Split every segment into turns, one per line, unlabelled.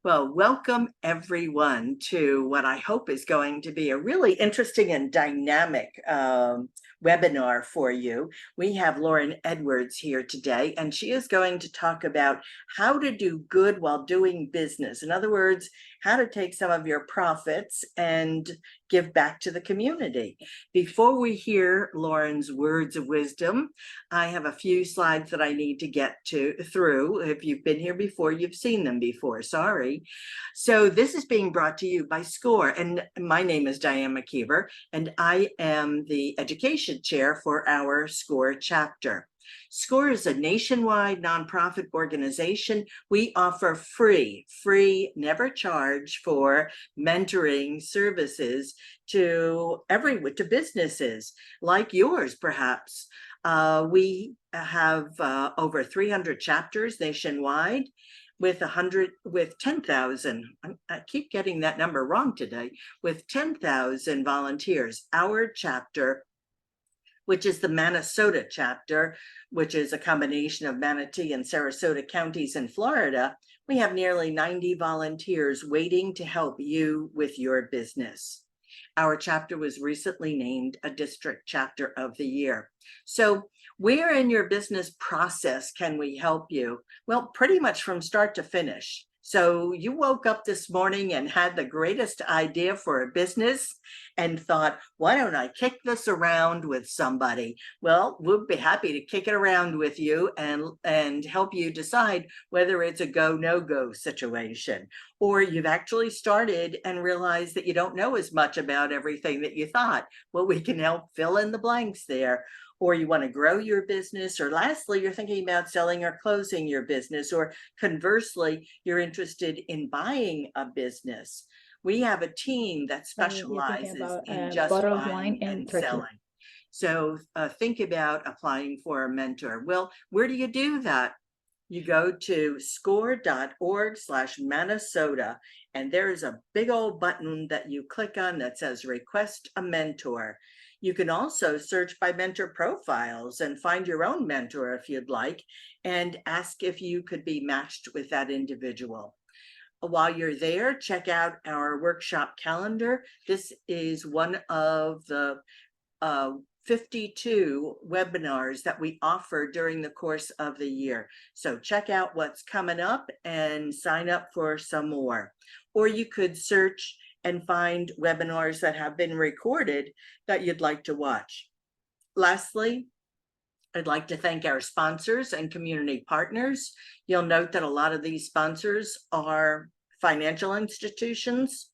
Well, welcome everyone to what I hope is going to be a really interesting and dynamic webinar for you. We have Lauren Edwards here today, and she is going to talk about how to do good while doing business. In other words, how to take some of your profits and give back to the community. Before we hear Lauren's words of wisdom, I have a few slides that I need to get through. If you've been here before, you've seen them before. Sorry. So this is being brought to you by SCORE, and my name is Diane McKeever, and I am the education chair for our SCORE chapter. SCORE is a nationwide nonprofit organization. We offer free, never charge for mentoring services to businesses like yours, perhaps. We have over 300 chapters nationwide with 10,000. I keep getting that number wrong today, with 10,000 volunteers. Our chapter, which is the Minnesota chapter, which is a combination of Manatee and Sarasota counties in Florida, we have nearly 90 volunteers waiting to help you with your business. Our chapter was recently named a district chapter of the year. So where in your business process can we help you? Well, pretty much from start to finish. So you woke up this morning and had the greatest idea for a business and thought, why don't I kick this around with somebody? Well, we'll be happy to kick it around with you and help you decide whether it's a go, no-go situation. Or you've actually started and realized that you don't know as much about everything that you thought. Well, we can help fill in the blanks there. Or you want to grow your business, or lastly, you're thinking about selling or closing your business, or conversely, you're interested in buying a business. We have a team that specializes in just
bottle of wine
buying and
turkey.
selling. So think about applying for a mentor. Well, where do you do that? You go to score.org/Minnesota, and there is a big old button that you click on that says request a mentor. You can also search by mentor profiles and find your own mentor if you'd like, and ask if you could be matched with that individual. While you're there, check out our workshop calendar. This is one of the 52 webinars that we offer during the course of the year. So check out what's coming up and sign up for some more. Or you could search and find webinars that have been recorded that you'd like to watch. Lastly, I'd like to thank our sponsors and community partners. You'll note that a lot of these sponsors are financial institutions.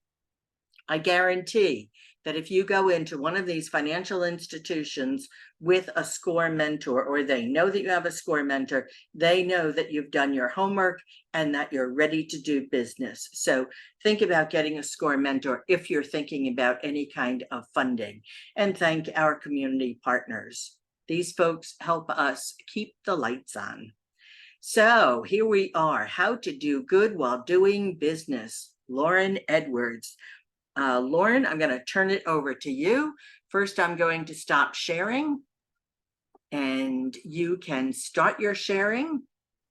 I guarantee that if you go into one of these financial institutions with a SCORE mentor, or they know that you have a SCORE mentor, they know that you've done your homework and that you're ready to do business. So think about getting a SCORE mentor if you're thinking about any kind of funding. And thank our community partners. These folks help us keep the lights on. So here we are, how to do good while doing business. Lauren Edwards. Lauren, I'm going to turn it over to you. First, I'm going to stop sharing, and you can start your sharing.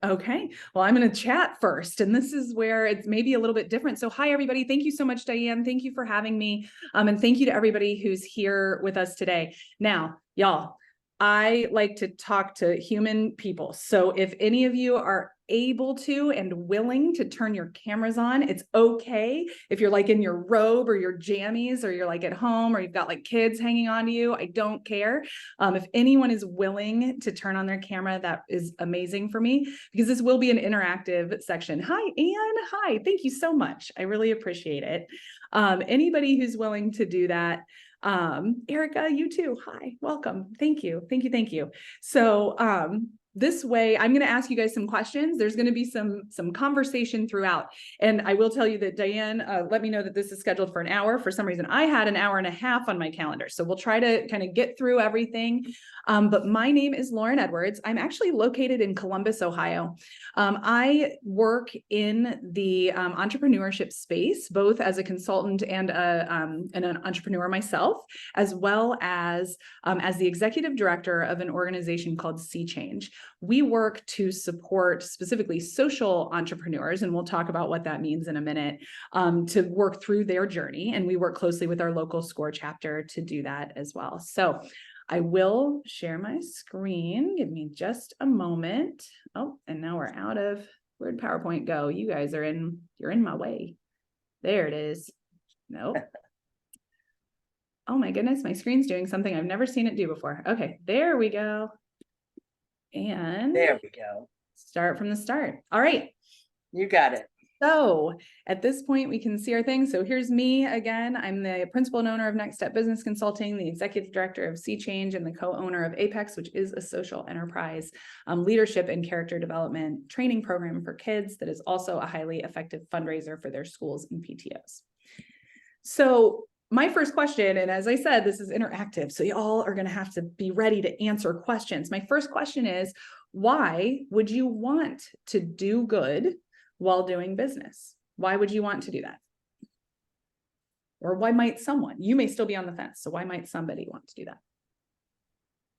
Okay, well, I'm going to chat first, and this is where it's maybe a little bit different. So hi, everybody. Thank you so much, Diane. Thank you for having me. And thank you to everybody who's here with us today. Now, y'all, I like to talk to human people. So if any of you are able to and willing to turn your cameras on, it's okay. If you're like in your robe or your jammies, or you're like at home, or you've got like kids hanging on to you, I don't care. If anyone is willing to turn on their camera, that is amazing for me, because this will be an interactive section. Hi, Anne. Hi, thank you so much. I really appreciate it. Anybody who's willing to do that, Erica, you too. Hi, welcome. Thank you. Thank you. Thank you. So, this way, I'm going to ask you guys some questions. There's going to be some conversation throughout. And I will tell you that Diane let me know that this is scheduled for an hour. For some reason, I had an hour and a half on my calendar. So we'll try to kind of get through everything. But my name is Lauren Edwards. I'm actually located in Columbus, Ohio. I work in the entrepreneurship space, both as a consultant and an entrepreneur myself, as well as the executive director of an organization called Sea Change. We work to support specifically social entrepreneurs, and we'll talk about what that means in a minute, to work through their journey. And we work closely with our local SCORE chapter to do that as well. So I will share my screen. Give me just a moment. Oh, and now we're out of, where'd PowerPoint go? You guys are you're in my way. There it is. Nope. Oh my goodness, my screen's doing something I've never seen it do before. Okay, there we go. And
There we go.
start from the start. All right.
You got it.
So at this point, we can see our thing. So here's me again. I'm the principal and owner of Next Step Business Consulting, the executive director of Sea Change, and the co-owner of Apex, which is a social enterprise leadership and character development training program for kids that is also a highly effective fundraiser for their schools and PTOs. So my first question, and as I said, this is interactive, so y'all are going to have to be ready to answer questions. My first question is, why would you want to do good while doing business? Why would you want to do that? Or why might someone? You may still be on the fence, so why might somebody want to do that?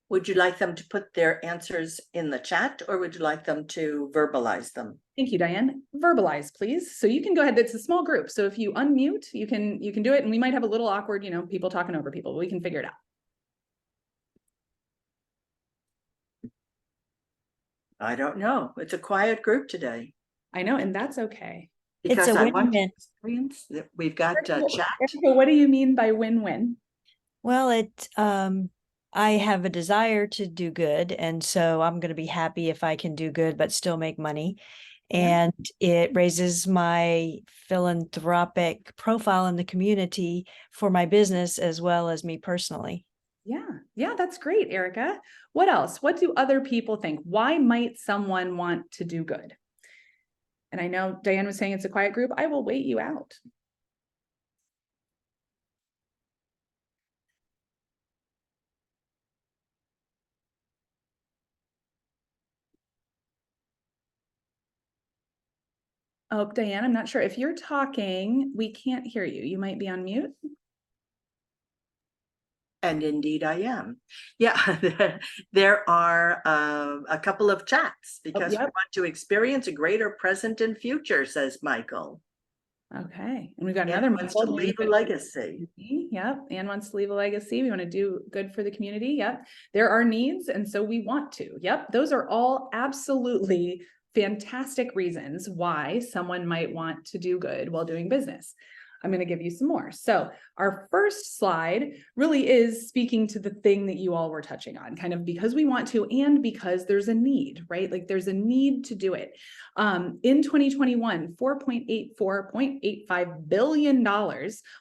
Would you like them to put their answers in the chat, or would you like them to verbalize them?
Thank you, Diane. Verbalize, please. So you can go ahead. It's a small group. So if you unmute, you can do it. And we might have a little awkward, people talking over people, but we can figure it out.
I don't know. It's a quiet group today.
I know, and that's okay.
Because
It's a
I want to
win-win.
experience that we've got chat.
Erica, what do you mean by win-win?
Well, I have a desire to do good, and so I'm going to be happy if I can do good but still make money.
Yeah.
And it raises my philanthropic profile in the community for my business as well as me personally.
Yeah, that's great, Erica. What else? What do other people think? Why might someone want to do good? And I know Diane was saying it's a quiet group. I will wait you out. Oh, Diane, I'm not sure. If you're talking, we can't hear you. You might be on mute.
And indeed I am. Yeah, there are a couple of chats because we
yep.
want to experience a greater present and future, says Michael.
Okay. And we've got
Anne
another
wants to leave a legacy.
Yep. Anne wants to leave a legacy. We want to do good for the community. Yep. There are needs. And so we want to. Yep. Those are all absolutely fantastic reasons why someone might want to do good while doing business. I'm going to give you some more. So our first slide really is speaking to the thing that you all were touching on, kind of because we want to, and because there's a need, right? Like there's a need to do it. In 2021, $4.85 billion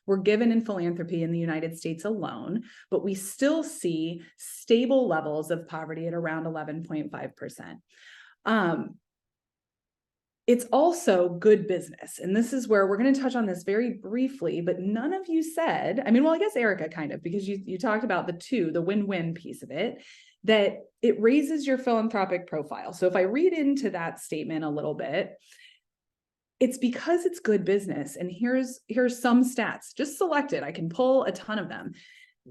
were given in philanthropy in the United States alone, but we still see stable levels of poverty at around 11.5%. It's also good business. And this is where we're going to touch on this very briefly, but none of you said, I guess Erica kind of, because you talked about the win-win piece of it, that it raises your philanthropic profile. So if I read into that statement a little bit, it's because it's good business. And here's some stats, just selected. I can pull a ton of them.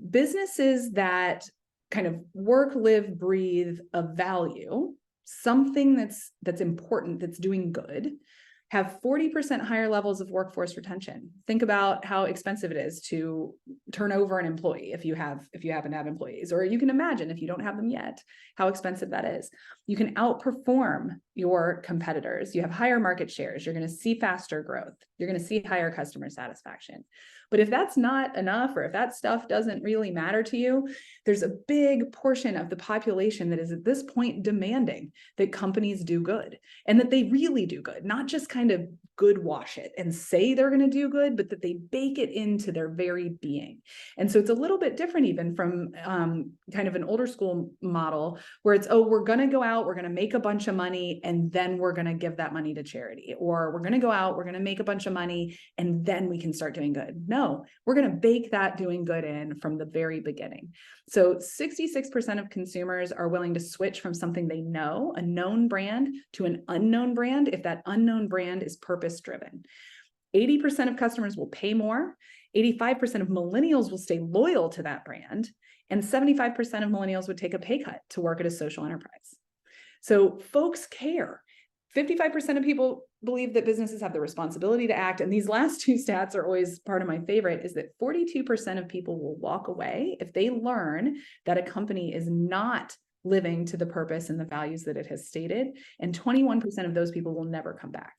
Businesses that kind of work, live, breathe a value, something that's important, that's doing good, have 40% higher levels of workforce retention. Think about how expensive it is to turn over an employee if you happen to have employees, or you can imagine if you don't have them yet, how expensive that is. You can outperform your competitors. You have higher market shares. You're going to see faster growth. You're going to see higher customer satisfaction. But if that's not enough, or if that stuff doesn't really matter to you, there's a big portion of the population that is at this point demanding that companies do good, and that they really do good, not just kind of good wash it and say they're going to do good, but that they bake it into their very being. And so it's a little bit different even from kind of an older school model where it's, oh, we're going to go out, we're going to make a bunch of money, and then we're going to give that money to charity. Or we're going to go out, we're going to make a bunch of money, and then we can start doing good. No, we're going to bake that doing good in from the very beginning. So 66% of consumers are willing to switch from something they know, a known brand, to an unknown brand if that unknown brand is purpose-driven. 80% of customers will pay more. 85% of millennials will stay loyal to that brand. And 75% of millennials would take a pay cut to work at a social enterprise. So folks care. 55% of people believe that businesses have the responsibility to act. And these last two stats are always part of my favorite, is that 42% of people will walk away if they learn that a company is not living to the purpose and the values that it has stated. And 21% of those people will never come back.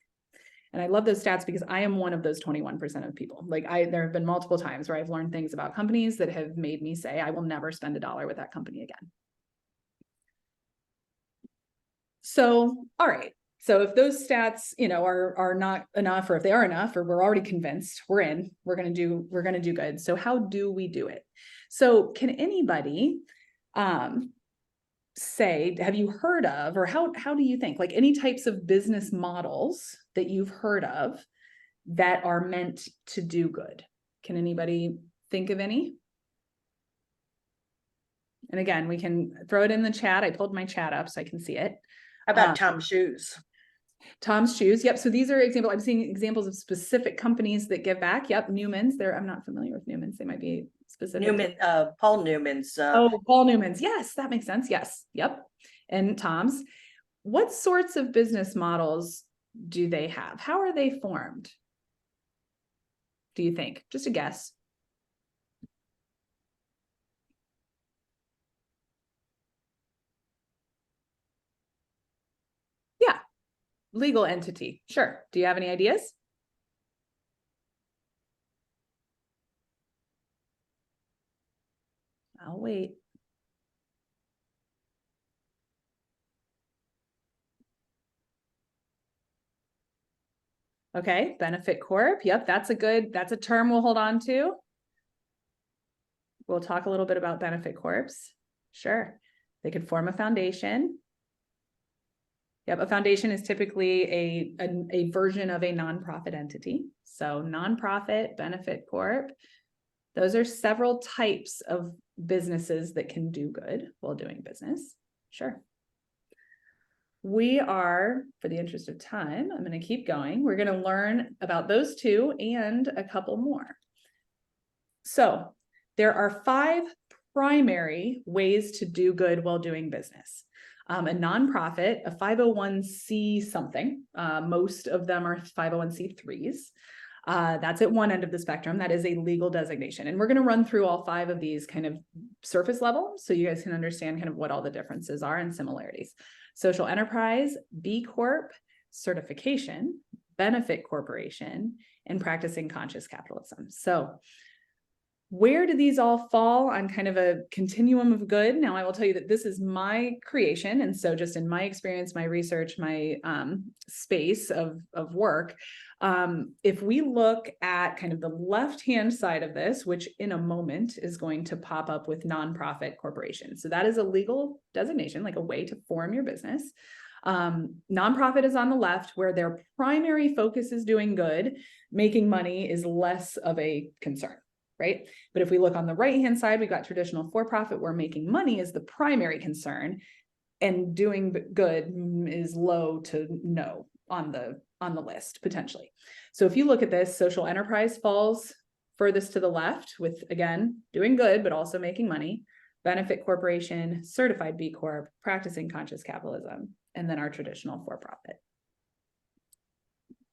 And I love those stats because I am one of those 21% of people. Like there have been multiple times where I've learned things about companies that have made me say, I will never spend $1 with that company again. So, all right. So if those stats, are not enough, or if they are enough, or we're already convinced we're going to do good. So how do we do it? So can anybody say, have you heard of, or how do you think, like any types of business models that you've heard of that are meant to do good? Can anybody think of any? And again, we can throw it in the chat. I pulled my chat up so I can see it.
How about Tom's Shoes?
Tom's Shoes. Yep. So these are examples. I'm seeing examples of specific companies that give back. Yep. Newman's. I'm not familiar with Newman's. They might be specific.
Paul Newman's.
Paul Newman's. Yes, that makes sense. Yes. Yep. And Tom's. What sorts of business models do they have? How are they formed? Do you think? Just a guess. Yeah. Legal entity. Sure. Do you have any ideas? I'll wait. Okay, benefit corp. Yep, that's a term we'll hold on to. We'll talk a little bit about benefit corps. Sure. They could form a foundation. Yep, a foundation is typically a version of a nonprofit entity. So nonprofit, benefit corp. Those are several types of businesses that can do good while doing business. Sure. We are, for the interest of time, I'm going to keep going. We're going to learn about those two and a couple more. So there are 5 primary ways to do good while doing business. A nonprofit, a 501c something. Most of them are 501c3s. That's at one end of the spectrum. That is a legal designation. And we're going to run through all 5 of these kind of surface level so you guys can understand kind of what all the differences are and similarities. Social enterprise, B Corp, certification, benefit corporation, and practicing conscious capitalism. So where do these all fall on kind of a continuum of good? Now, I will tell you that this is my creation. And so just in my experience, my research, my space of work, if we look at kind of the left-hand side of this, which in a moment is going to pop up with nonprofit corporation. So that is a legal designation, like a way to form your business. Nonprofit is on the left, where their primary focus is doing good. Making money is less of a concern. Right? But if we look on the right-hand side, we've got traditional for-profit, where making money is the primary concern and doing good is low to no on the list potentially. So if you look at this, social enterprise falls furthest to the left with, again, doing good, but also making money. Benefit corporation, certified B Corp, practicing conscious capitalism, and then our traditional for-profit.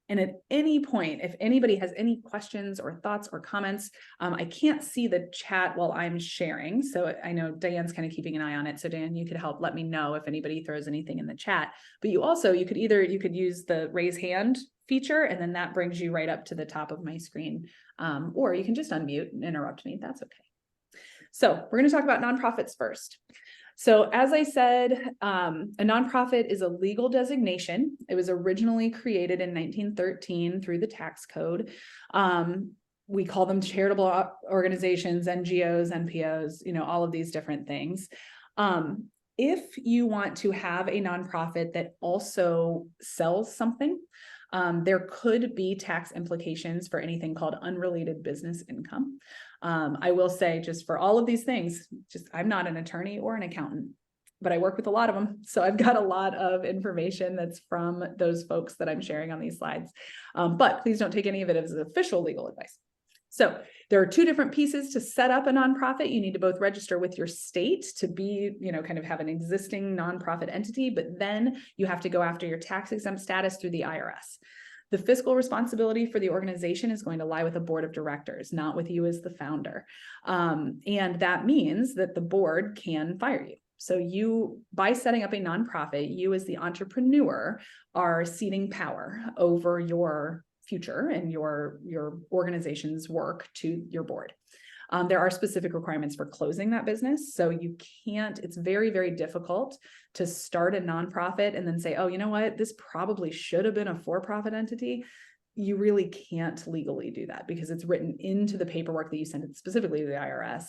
And at any point, if anybody has any questions or thoughts or comments, I can't see the chat while I'm sharing. So I know Diane's kind of keeping an eye on it. So Diane, you could help let me know if anybody throws anything in the chat. But you could use the raise hand feature, and then that brings you right up to the top of my screen. Or you can just unmute and interrupt me. That's okay. So we're going to talk about nonprofits first. So as I said, a nonprofit is a legal designation. It was originally created in 1913 through the tax code. We call them charitable organizations, NGOs, NPOs, all of these different things. If you want to have a nonprofit that also sells something, there could be tax implications for anything called unrelated business income. I will say, just for all of these things, I'm not an attorney or an accountant, but I work with a lot of them. So I've got a lot of information that's from those folks that I'm sharing on these slides. But please don't take any of it as official legal advice. So there are two different pieces to set up a nonprofit. You need to both register with your state to be, kind of have an existing nonprofit entity, but then you have to go after your tax exempt status through the IRS. The fiscal responsibility for the organization is going to lie with a board of directors, not with you as the founder. And that means that the board can fire you. So you, by setting up a nonprofit, you as the entrepreneur are ceding power over your future and your organization's work to your board. There are specific requirements for closing that business. So you can't, it's very, very difficult to start a nonprofit and then say, oh, you know what, this probably should have been a for-profit entity. You really can't legally do that because it's written into the paperwork that you send it specifically to the IRS,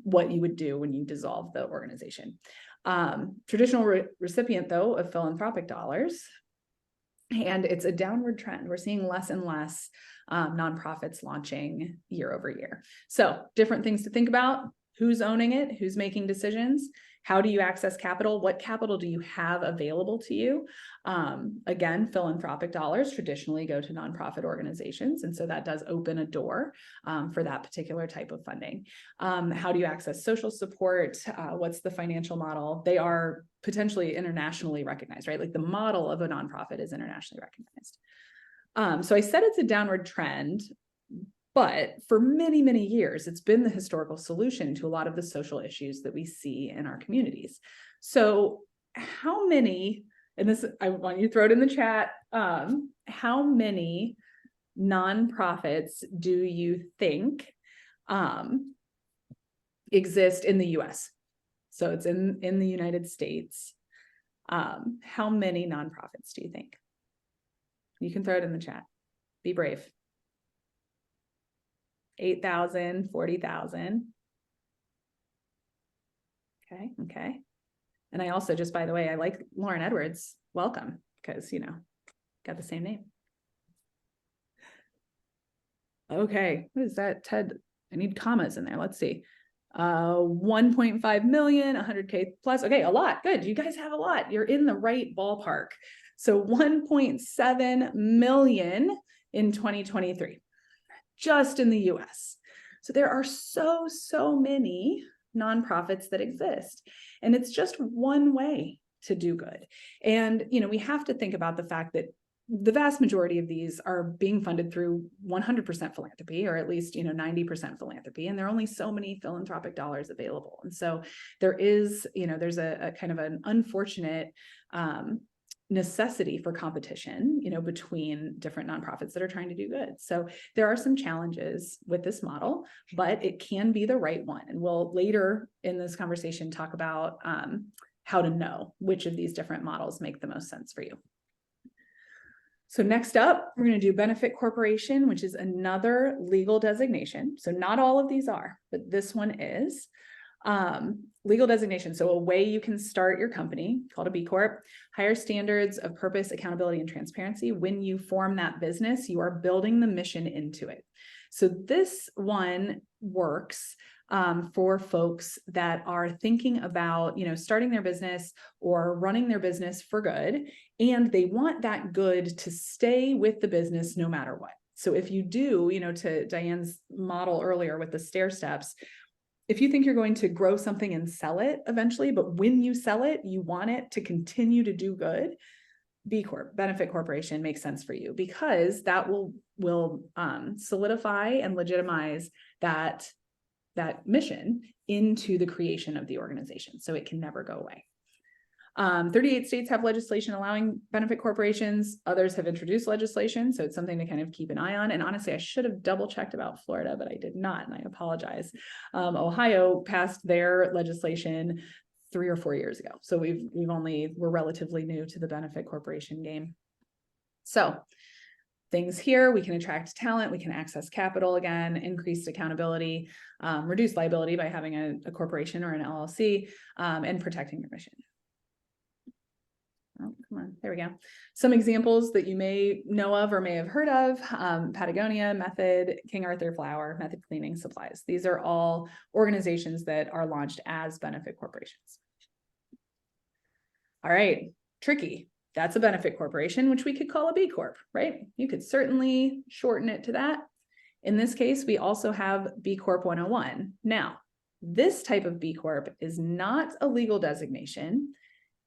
what you would do when you dissolve the organization. Traditional recipient, though, of philanthropic dollars, and it's a downward trend. We're seeing less and less nonprofits launching year over year. So different things to think about: who's owning it, who's making decisions, how do you access capital, what capital do you have available to you? Again, philanthropic dollars traditionally go to nonprofit organizations, and so that does open a door for that particular type of funding. How do you access social support? What's the financial model? They are potentially internationally recognized, right? Like the model of a nonprofit is internationally recognized. So I said it's a downward trend, but for many, many years, it's been the historical solution to a lot of the social issues that we see in our communities. So how many, and this, I want you to throw it in the chat, how many nonprofits do you think exist in the US? So it's in the United States. How many nonprofits do you think? You can throw it in the chat. Be brave. 8,000, 40,000. Okay. And I also, just by the way, I like Lauren Edwards. Welcome, because, got the same name. Okay, what is that, Ted? I need commas in there. Let's see. 1.5 million, 100K plus. Okay, a lot. Good. You guys have a lot. You're in the right ballpark. So 1.7 million in 2023, just in the US. So there are so many nonprofits that exist, and it's just one way to do good. And, we have to think about the fact that the vast majority of these are being funded through 100% philanthropy, or at least, 90% philanthropy. And there are only so many philanthropic dollars available. And so there is, there's a kind of an unfortunate necessity for competition, between different nonprofits that are trying to do good. So there are some challenges with this model, but it can be the right one. And we'll later in this conversation talk about how to know which of these different models make the most sense for you. So next up, we're going to do benefit corporation, which is another legal designation. So not all of these are, but this one is legal designation. So a way you can start your company, called a B Corp, higher standards of purpose, accountability, and transparency. When you form that business, you are building the mission into it. So this one works for folks that are thinking about, starting their business or running their business for good, and they want that good to stay with the business no matter what. So if you do, to Diane's model earlier with the stair steps, if you think you're going to grow something and sell it eventually, but when you sell it, you want it to continue to do good, B Corp, benefit corporation, makes sense for you, because that will solidify and legitimize that mission into the creation of the organization, so it can never go away. 38 states have legislation allowing benefit corporations. Others have introduced legislation, so it's something to kind of keep an eye on. And honestly, I should have double checked about Florida, but I did not, and I apologize. Ohio passed their legislation 3 or 4 years ago, so we're relatively new to the benefit corporation game. So things here: we can attract talent, we can access capital, again, increased accountability, reduce liability by having a corporation or an LLC, and protecting your mission. Oh, come on, there we go. Some examples that you may know of or may have heard of: Patagonia, Method, King Arthur Flour, Method Cleaning Supplies. These are all organizations that are launched as benefit corporations. All right, tricky. That's a benefit corporation, which we could call a B Corp, right? You could certainly shorten it to that. In this case, we also have B Corp 101. Now, this type of B Corp is not a legal designation.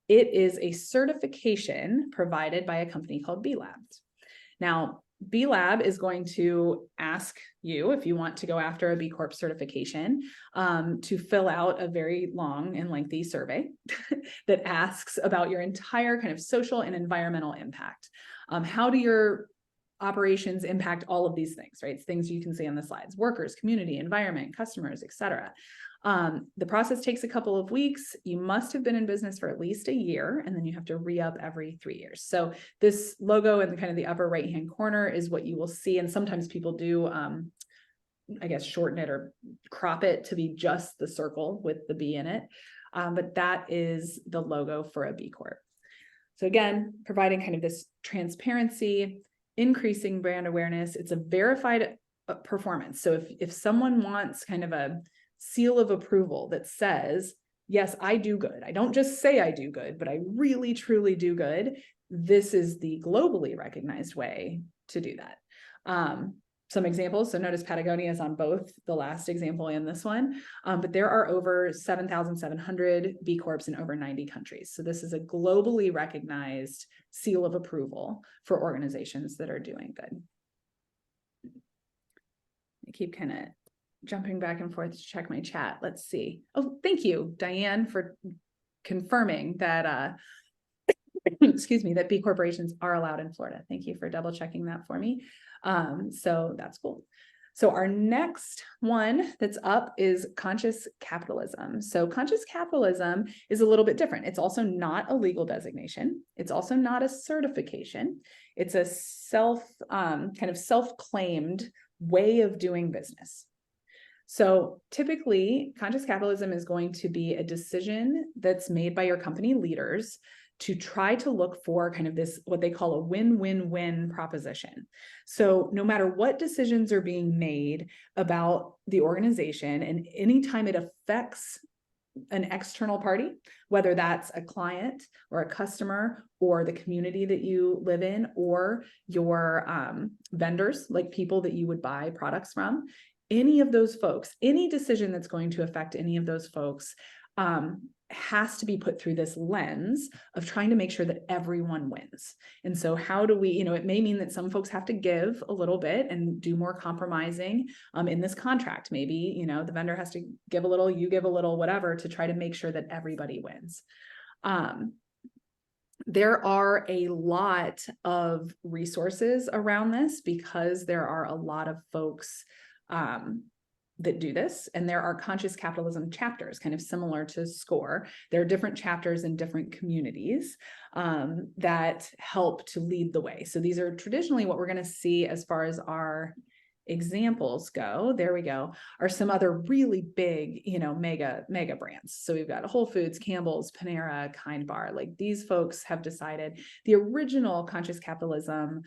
It is a certification provided by a company called B Labs. Now, B Lab is going to ask you, if you want to go after a B Corp certification, to fill out a very long and lengthy survey that asks about your entire kind of social and environmental impact. How do your operations impact all of these things, right? It's things you can see on the slides: workers, community, environment, customers, etc. The process takes a couple of weeks. You must have been in business for at least a year, and then you have to re-up every 3 years. So this logo in the kind of the upper right-hand corner is what you will see. And sometimes people do, I guess, shorten it or crop it to be just the circle with the B in it. But that is the logo for a B Corp. So again, providing kind of this transparency, increasing brand awareness. It's a verified performance. So if someone wants kind of a seal of approval that says, yes, I do good. I don't just say I do good, but I really, truly do good. This is the globally recognized way to do that. Some examples. So notice Patagonia is on both the last example and this one, but there are over 7,700 B Corps in over 90 countries. So this is a globally recognized seal of approval for organizations that are doing good. I keep kind of jumping back and forth to check my chat. Let's see. Oh, thank you, Diane, for confirming that, excuse me, that B corporations are allowed in Florida. Thank you for double checking that for me. So that's cool. So our next one that's up is conscious capitalism. So conscious capitalism is a little bit different. It's also not a legal designation. It's also not a certification. It's a kind of self-claimed way of doing business. So typically, conscious capitalism is going to be a decision that's made by your company leaders to try to look for kind of this, what they call a win-win-win proposition. So no matter what decisions are being made about the organization, and anytime it affects an external party, whether that's a client or a customer or the community that you live in, or your vendors, like people that you would buy products from, any of those folks, any decision that's going to affect any of those folks has to be put through this lens of trying to make sure that everyone wins. And so how do we, it may mean that some folks have to give a little bit and do more compromising in this contract. Maybe, the vendor has to give a little, you give a little, whatever, to try to make sure that everybody wins. There are a lot of resources around this because there are a lot of folks that do this, and there are conscious capitalism chapters, kind of similar to SCORE. There are different chapters in different communities that help to lead the way. So these are traditionally what we're going to see as far as our examples go. There we go. Are some other really big, mega brands. So we've got Whole Foods, Campbell's, Panera, Kind Bar. Like, these folks have decided the original conscious capitalism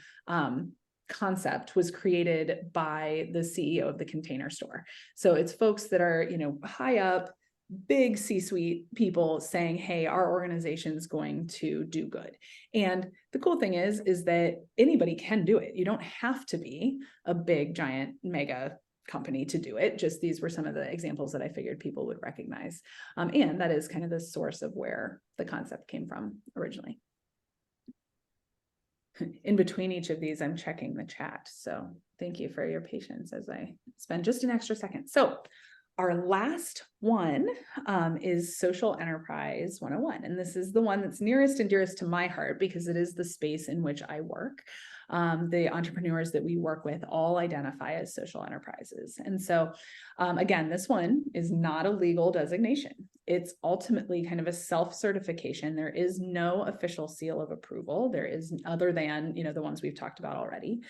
concept was created by the CEO of the Container Store. So it's folks that are, high up, big C-suite people saying, hey, our organization's going to do good. And the cool thing is that anybody can do it. You don't have to be a big, giant, mega company to do it. Just these were some of the examples that I figured people would recognize. And that is kind of the source of where the concept came from originally. In between each of these, I'm checking the chat. So thank you for your patience as I spend just an extra second. So our last one is Social Enterprise 101. And this is the one that's nearest and dearest to my heart because it is the space in which I work. The entrepreneurs that we work with all identify as social enterprises. And so again, this one is not a legal designation. It's ultimately kind of a self-certification. There is no official seal of approval. There is, other than, the ones we've talked about already.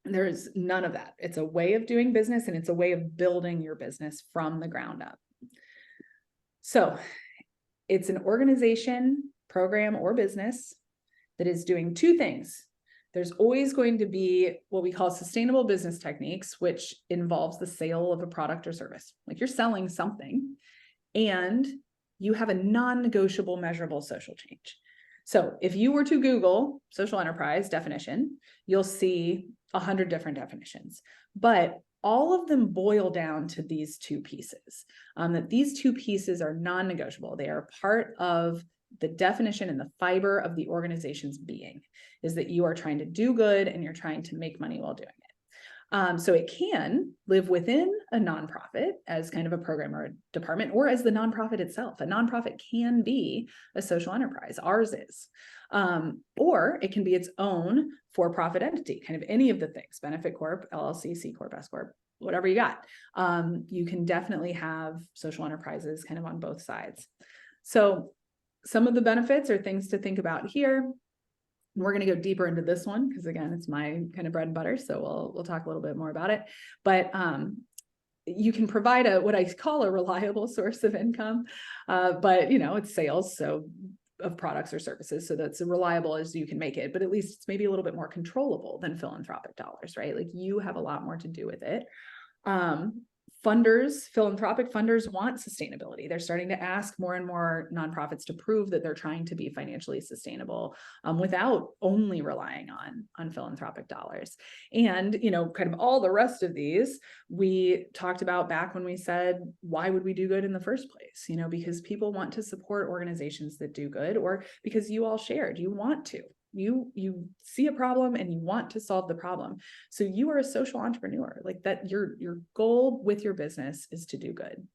There is none of that. It's a way of doing business, and it's a way of building your business from the ground up. So it's an organization, program, or business that is doing two things. There's always going to be what we call sustainable business techniques, which involves the sale of a product or service. Like, you're selling something, and you have a non-negotiable measurable social change. So if you were to Google social enterprise definition, you'll see 100 different definitions, but all of them boil down to these two pieces, that these two pieces are non-negotiable. They are part of the definition and the fiber of the organization's being, is that you are trying to do good and you're trying to make money while doing it. So it can live within a nonprofit as kind of a program or a department, or as the nonprofit itself. A nonprofit can be a social enterprise. Ours is. Or it can be its own for-profit entity, kind of any of the things, benefit corp, LLC, C corp, S corp, whatever you got. You can definitely have social enterprises kind of on both sides. So some of the benefits are things to think about here. We're going to go deeper into this one because, again, it's my kind of bread and butter. So we'll talk a little bit more about it. But you can provide what I call a reliable source of income, but it's sales, so of products or services. So that's as reliable as you can make it, but at least it's maybe a little bit more controllable than philanthropic dollars, right? Like you have a lot more to do with it. Philanthropic funders want sustainability. They're starting to ask more and more nonprofits to prove that they're trying to be financially sustainable without only relying on philanthropic dollars. And, kind of all the rest of these we talked about back when we said, why would we do good in the first place? Because people want to support organizations that do good, or because you all shared, you want to. You see a problem and you want to solve the problem. So you are a social entrepreneur, like that. Your goal with your business is to do good.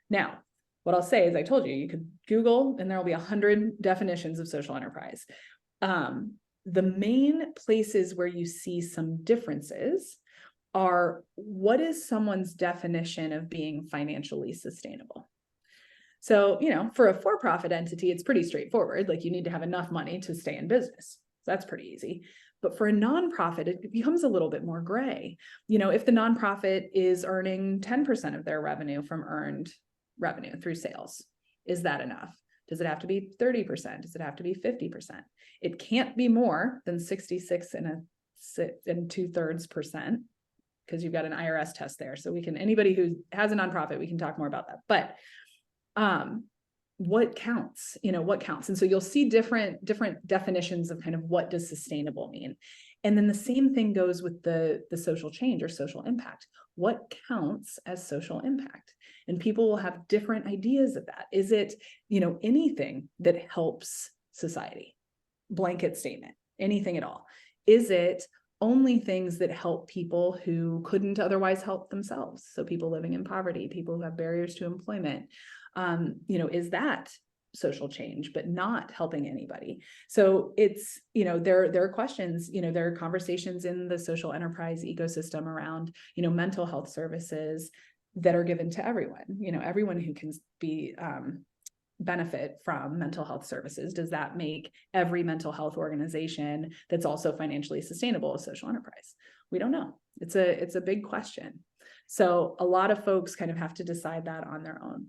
Now, what I'll say is, I told you could Google and there will be 100 definitions of social enterprise. The main places where you see some differences are, what is someone's definition of being financially sustainable? So, for a for-profit entity, it's pretty straightforward. Like you need to have enough money to stay in business. So that's pretty easy. But for a nonprofit, it becomes a little bit more gray. If the nonprofit is earning 10% of their revenue from earned revenue through sales, is that enough? Does it have to be 30%? Does it have to be 50%? It can't be more than 66 and 2/3%, because you've got an IRS test there. So anybody who has a nonprofit, we can talk more about that. But what counts, what counts. And so you'll see different definitions of kind of what does sustainable mean. And then the same thing goes with the social change or social impact. What counts as social impact? And people will have different ideas of that. Is it, anything that helps society? Blanket statement, anything at all. Is it only things that help people who couldn't otherwise help themselves? So people living in poverty, people who have barriers to employment. Is that social change, but not helping anybody? So it's, there are questions, there are conversations in the social enterprise ecosystem around, mental health services that are given to everyone, everyone who can be, benefit from mental health services. Does that make every mental health organization that's also financially sustainable a social enterprise? We don't know. It's a big question. So a lot of folks kind of have to decide that on their own.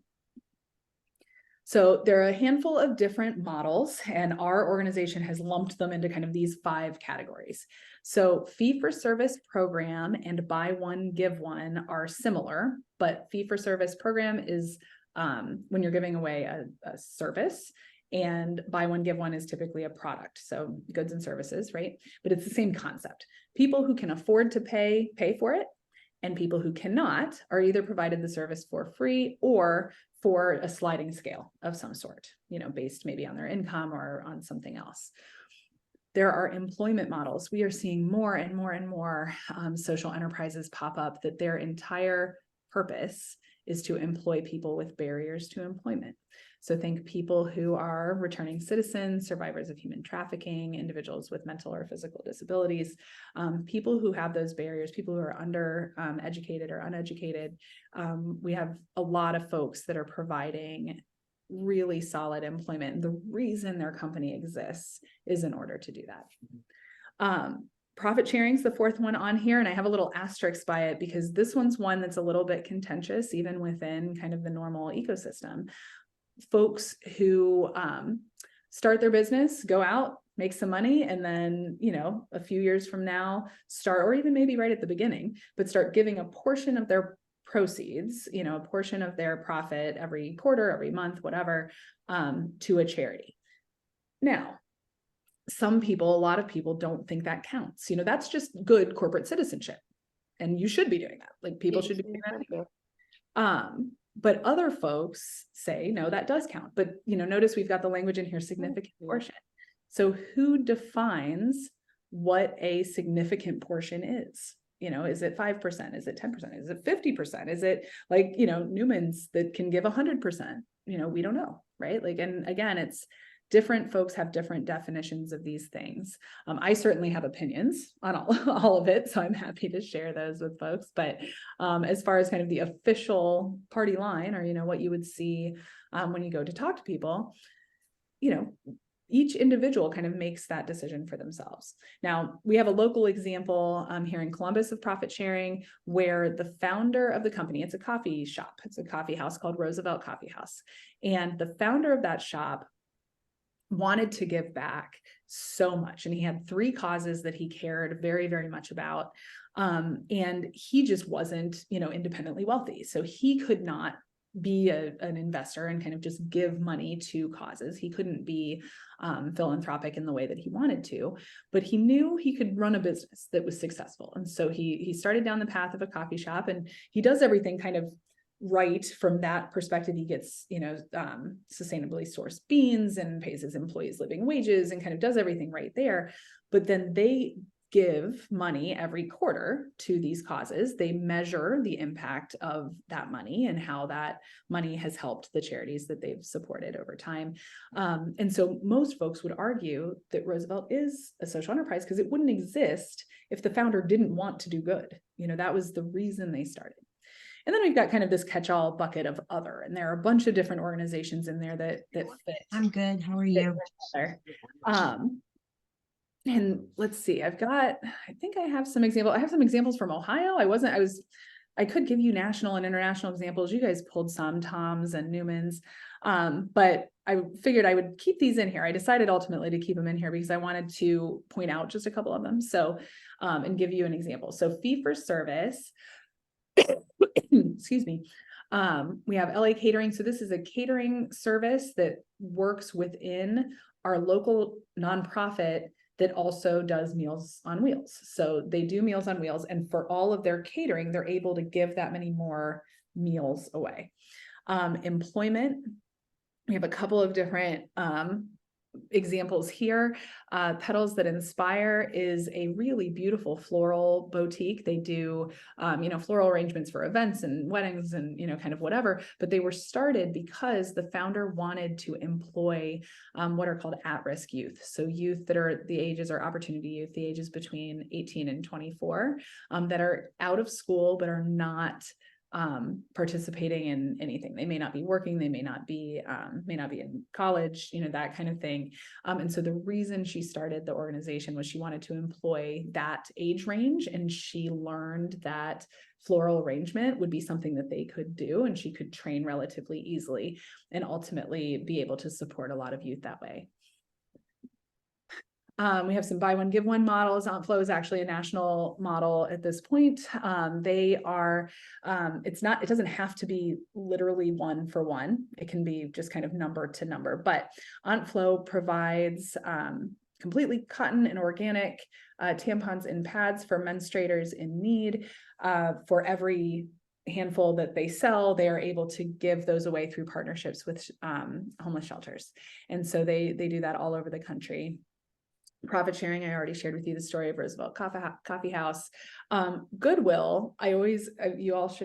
So there are a handful of different models, and our organization has lumped them into kind of these 5 categories. So fee-for-service program and buy one, give one are similar, but fee-for-service program is when you're giving away a service, and buy one, give one is typically a product. So goods and services, right? But it's the same concept. People who can afford to pay for it, and people who cannot are either provided the service for free or for a sliding scale of some sort, based maybe on their income or on something else. There are employment models. We are seeing more and more and more social enterprises pop up that their entire purpose is to employ people with barriers to employment. So think people who are returning citizens, survivors of human trafficking, individuals with mental or physical disabilities, people who have those barriers, people who are under educated or uneducated. We have a lot of folks that are providing really solid employment. And the reason their company exists is in order to do that. Profit sharing is the 4th one on here, and I have a little asterisk by it because this one's one that's a little bit contentious, even within kind of the normal ecosystem. Folks who start their business, go out, make some money, and then, a few years from now start, or even maybe right at the beginning, but start giving a portion of their proceeds, a portion of their profit every quarter, every month, whatever, to a charity. Now, some people, a lot of people don't think that counts. That's just good corporate citizenship. And you should be doing that. Like people should be doing that. But other folks say, no, that does count. But, notice we've got the language in here, significant portion. So who defines what a significant portion is? Is it 5%? Is it 10%? Is it 50%? Is it like, Newman's that can give 100%? We don't know, right? Like, and again, it's different folks have different definitions of these things. I certainly have opinions on all of it, so I'm happy to share those with folks. But as far as kind of the official party line, or what you would see when you go to talk to people, each individual kind of makes that decision for themselves. Now, we have a local example here in Columbus of profit sharing, where the founder of the company, it's a coffee shop, it's a coffee house called Roosevelt Coffee House, and the founder of that shop wanted to give back so much. And he had 3 causes that he cared very, very much about. And he just wasn't, independently wealthy. So he could not be an investor and kind of just give money to causes. He couldn't be philanthropic in the way that he wanted to, but he knew he could run a business that was successful. And so he started down the path of a coffee shop, and he does everything kind of right from that perspective. He gets, sustainably sourced beans and pays his employees living wages and kind of does everything right there. But then they give money every quarter to these causes. They measure the impact of that money and how that money has helped the charities that they've supported over time. And so most folks would argue that Roosevelt is a social enterprise because it wouldn't exist if the founder didn't want to do good. That was the reason they started. And then we've got kind of this catch-all bucket of other, and there are a bunch of different organizations in there that fit.
I'm good. How are you?
And let's see, I think I have some examples. I have some examples from Ohio. I could give you national and international examples. You guys pulled some, Tom's and Newman's, but I figured I would keep these in here. I decided ultimately to keep them in here because I wanted to point out just a couple of them. So, and give you an example. So fee for service, excuse me. We have LA Catering. So this is a catering service that works within our local nonprofit that also does Meals on Wheels. So they do Meals on Wheels, and for all of their catering, they're able to give that many more meals away. Employment, we have a couple of different examples here. Petals That Inspire is a really beautiful floral boutique. They do, floral arrangements for events and weddings and, kind of whatever, but they were started because the founder wanted to employ what are called at-risk youth. So youth that are the ages are opportunity youth, the ages between 18 and 24, that are out of school, but are not participating in anything. They may not be working, they may not be in college, that kind of thing. And so the reason she started the organization was she wanted to employ that age range, and she learned that floral arrangement would be something that they could do, and she could train relatively easily and ultimately be able to support a lot of youth that way. We have some buy one, give one models. Flow is actually a national model at this point. They are, it doesn't have to be literally one for one. It can be just kind of number to number, but Flow provides completely cotton and organic tampons and pads for menstruators in need. For every handful that they sell, they are able to give those away through partnerships with homeless shelters. And so they do that all over the country. Profit sharing, I already shared with you the story of Roosevelt Coffee House. Goodwill, you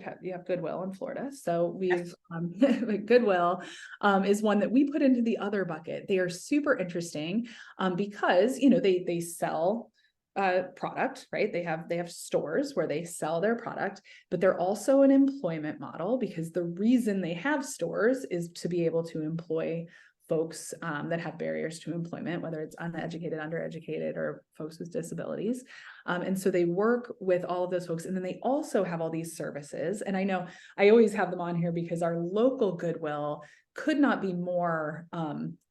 have Goodwill in Florida. So we've, Goodwill is one that we put into the other bucket. They are super interesting because, they sell product, right? They have stores where they sell their product, but they're also an employment model because the reason they have stores is to be able to employ folks that have barriers to employment, whether it's uneducated, undereducated, or folks with disabilities. And so they work with all of those folks. And then they also have all these services. And I know I always have them on here because our local Goodwill could not be more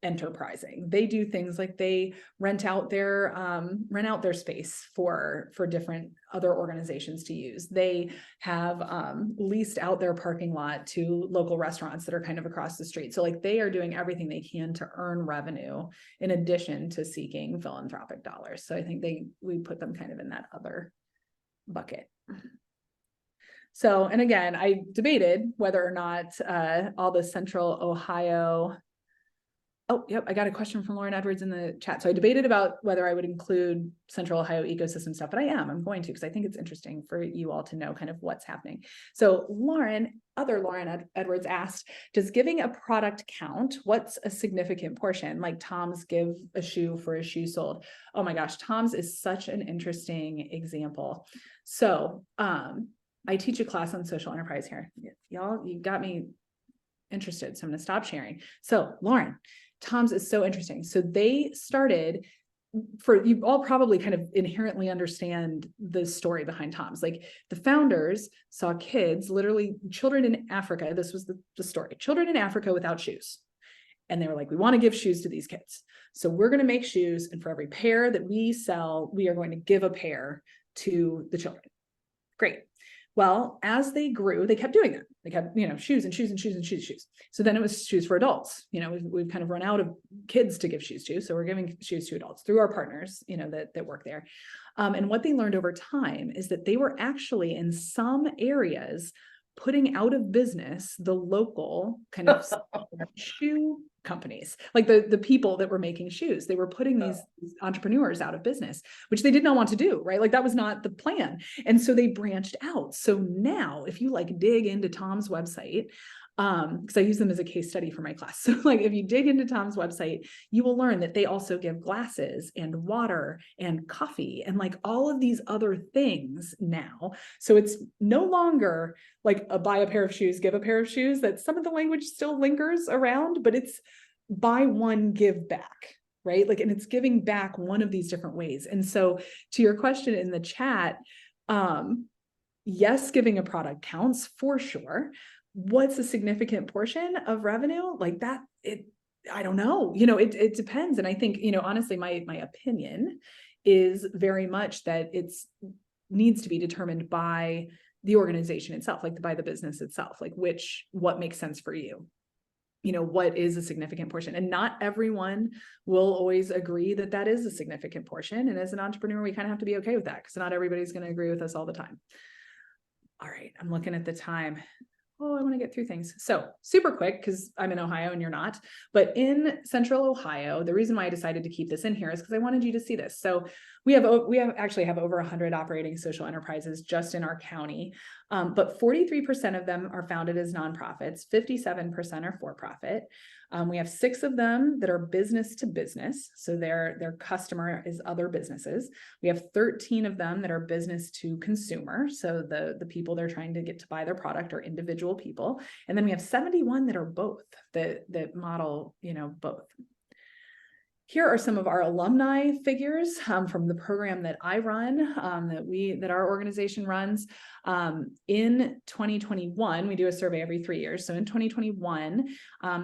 enterprising. They do things like they rent out their space for different other organizations to use. They have leased out their parking lot to local restaurants that are kind of across the street. So like they are doing everything they can to earn revenue in addition to seeking philanthropic dollars. So I think we put them kind of in that other bucket. So, and again, I debated whether or not all the Central Ohio. Oh, yep, I got a question from Lauren Edwards in the chat. So I debated about whether I would include Central Ohio ecosystem stuff, but I'm going to, because I think it's interesting for you all to know kind of what's happening. So other Lauren Edwards asked, does giving a product count? What's a significant portion? Like Tom's give a shoe for a shoe sold. Oh my gosh, Tom's is such an interesting example. So, I teach a class on social enterprise here. Y'all, you got me interested, so I'm going to stop sharing. So Lauren, Tom's is so interesting. So they started, for you all probably kind of inherently understand the story behind Tom's. Like the founders saw kids, literally children in Africa. This was the story, children in Africa without shoes. And they were like, we want to give shoes to these kids. So we're going to make shoes. And for every pair that we sell, we are going to give a pair to the children. Great. Well, as they grew, they kept doing that. They kept, shoes and shoes and shoes and shoes and shoes. So then it was shoes for adults. We've kind of run out of kids to give shoes to. So we're giving shoes to adults through our partners, that work there. And what they learned over time is that they were actually in some areas putting out of business the local kind of shoe companies, like the people that were making shoes. They were putting these entrepreneurs out of business, which they did not want to do, right? Like that was not the plan. And so they branched out. So now if you like dig into Tom's website, because I use them as a case study for my class. So like if you dig into Tom's website, you will learn that they also give glasses and water and coffee and like all of these other things now. So it's no longer like buy a pair of shoes, give a pair of shoes, that some of the language still lingers around, but it's buy one, give back, right? Like, and it's giving back one of these different ways. And so to your question in the chat, yes, giving a product counts for sure. What's a significant portion of revenue like that? I don't know, it depends. And I think, honestly, my opinion is very much that needs to be determined by the organization itself, like by the business itself, like what makes sense for you. What is a significant portion? And not everyone will always agree that that is a significant portion. And as an entrepreneur, we kind of have to be okay with that because not everybody's going to agree with us all the time. All right, I'm looking at the time. Oh, I want to get through things. So super quick, because I'm in Ohio and you're not, but in Central Ohio, the reason why I decided to keep this in here is because I wanted you to see this. So we actually have over 100 operating social enterprises just in our county, but 43% of them are founded as nonprofits, 57% are for-profit. We have 6 of them that are business to business. So their customer is other businesses. We have 13 of them that are business to consumer. So the people they're trying to get to buy their product are individual people. And then we have 71 that are both, that model, both. Here are some of our alumni figures from the program that I run, that our organization runs. In 2021, we do a survey every 3 years. So in 2021,